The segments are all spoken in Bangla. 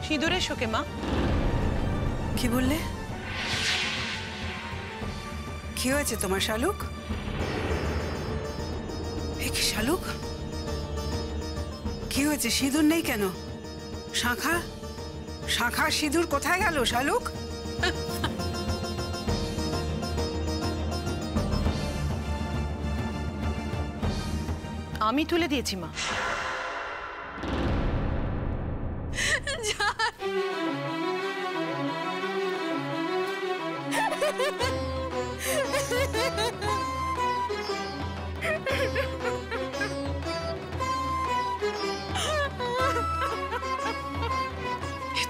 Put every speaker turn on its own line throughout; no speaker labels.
সিঁদুরের শোকে মা।
কি বললে? কি হয়েছে তোমার শালুক? কি শালুক, কি হয়েছে? সিঁদুর নেই কেন? শাঁখা শাঁখা সিঁদুর কোথায় গেল শালুক?
আমি তুলে দিয়েছি মা।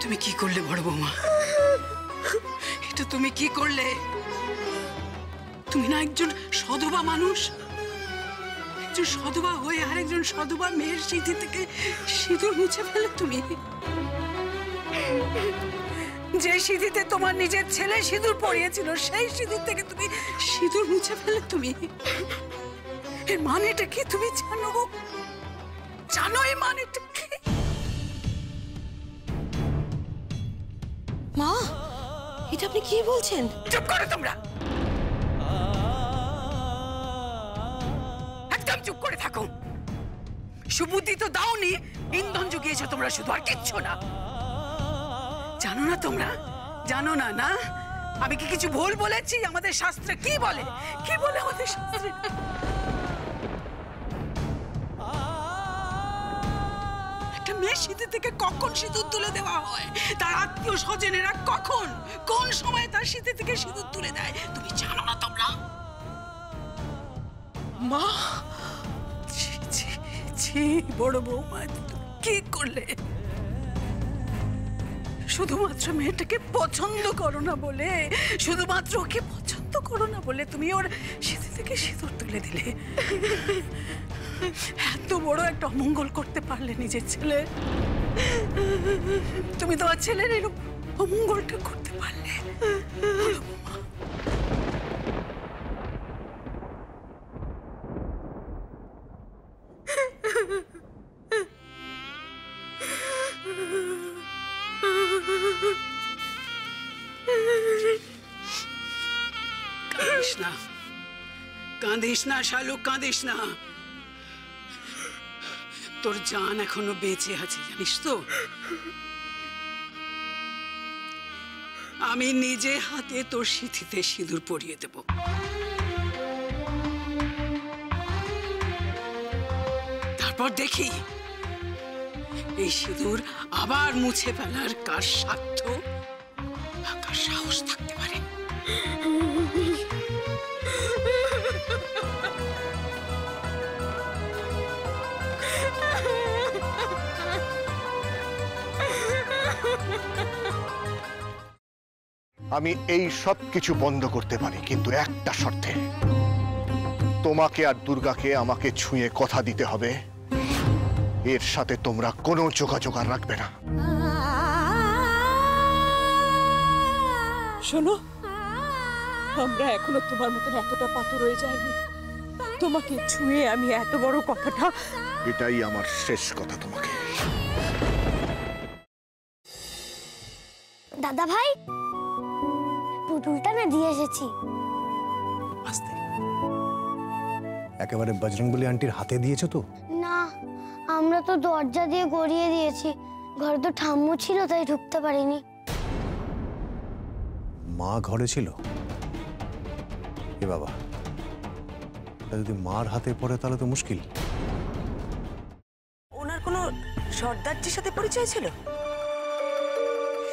তুমি কি করলে বড় বৌমা? এটা তুমি কি করলে? তুমি না একজন সধবা মানুষ, একজন সধবা হয়ে আর একজন সধবা মেয়ের স্মৃতি থেকে সিঁদুর মুছে ফেলে তুমি। যে সিঁথিতে তোমার নিজের ছেলে সিঁদুর পরিয়েছিল সেই সিঁদুর থেকে তুমি সিঁদুর মুছে ফেলে তুমি। এর মানেটা কি তুমি জানো? জানো এর মানেটা কি?
মা, এটা আপনি কি বলছেন?
চুপ করো তোমরা, একদম চুপ করে থাকো। সুবুদ্ধি তো দাওনি, ইন্ধন জুগিয়েছো তোমরা শুধু, আর কিচ্ছু না। জানো না তোমরা? জানো না? না, আমি কি কিছু ভুল বলেছি? আমাদের শাস্ত্রে কি বলে? কি বলে আমাদের শাস্ত্রে? একটা মেয়ের সিঁথি থেকে কখন সিঁদুর তুলে দেওয়া হয়? তার আত্মীয় স্বজনেরা কখন, কোন সময় তার সিঁথি থেকে সিঁদুর তুলে দেয় তুমি জানো না তোমরা? মা, ছি ছি ছি, বড় বৌমা কি করলে? শুধুমাত্র মেয়েটাকে পছন্দ করো না বলে, শুধুমাত্র ওকে পছন্দ করো না বলে তুমি ওর সিঁথি থেকে সিঁদুর তুলে দিলে। এত বড় একটা অমঙ্গল করতে পারলে নিজের ছেলে? তুমি তোমার ছেলের এরকম অমঙ্গলটা করতে পারলে? কাঁদিস না, কাঁদিস না শালুক, কাঁদিস না। তোর জান এখনো বেঁচে আছে জানিস তো। আমি নিজে হাতে তোর সিঁথিতে সিঁদুর পরিয়ে দেব। তারপর দেখি এই সিঁদুর আবার মুছে ফেলার কার সাধ্য, কার সাহস থাকতে পারে।
আমি এই সব কিছু বন্ধ করতে পারি, কিন্তু একটা শর্তে। তোমাকে আর দুর্গাকে আমাকে ছুঁয়ে কথা দিতে হবে, এর সাথে তোমরা কোনো যোগাযোগ আর রাখবে না।
শোনো, আমরা এখনো তোমার মতন এতটা পাথর হয়ে যায়নি। তোমাকে ছুঁয়ে আমি এত বড় কথাটা,
এটাই আমার শেষ কথা তোমাকে।
দাদা ভাই, পুতুলটা না দিয়ে এসেছি।
আস্তে, একেবারে বজরংবলী আন্টির হাতে দিয়েছো তো?
না, আমরা তো দরজা দিয়ে গড়িয়ে দিয়েছি। ঘরে তো ঠাম্মু ছিল, তাই ঢুকতে পারিনি।
মা ঘরে ছিল? এ বাবা, যদি মার হাতে পড়ে তাহলে তো মুশকিল।
ওনার কোনো সর্দারজির সাথে পরিচয় ছিল?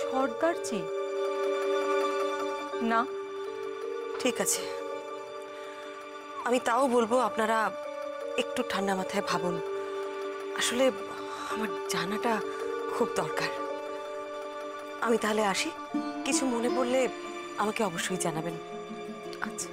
সর্দারজি? না।
ঠিক আছে, আমি তাও বলবো আপনারা একটু ঠান্ডা মাথায় ভাবুন। আসলে আমার জানাটা খুব দরকার। আমি তাহলে আসি, কিছু মনে পড়লে আমাকে অবশ্যই জানাবেন।
আচ্ছা।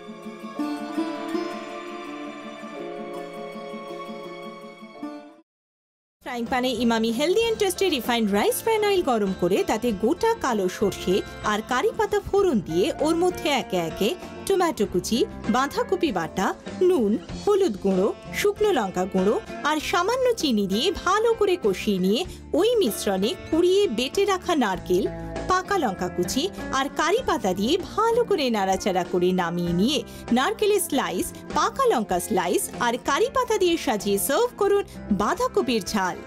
ফ্রাইং প্যানে Emami healthy and tasty refined rice bran oil গরম করে তাতে গোটা কালো সর্ষে আর কারি পাতা ফোড়ন দিয়ে ওর মধ্যে একে একে টমেটো কুচি, বাঁধাকপি বাটা, নুন, হলুদ গুঁড়ো, শুকনো লঙ্কা গুঁড়ো আর সামান্য চিনি দিয়ে ভালো করে কষিয়ে নিয়ে ওই মিশ্রণে কুড়িয়ে বেটে রাখা নারকেল, পাকা লঙ্কা কুচি আর কারি পাতা দিয়ে ভালো করে নাড়াচাড়া করে নামিয়ে নিয়ে নারকেলের স্লাইস, পাকা লঙ্কা স্লাইস আর কারি পাতা দিয়ে সাজিয়ে সার্ভ করুন বাঁধাকপির ঝাল।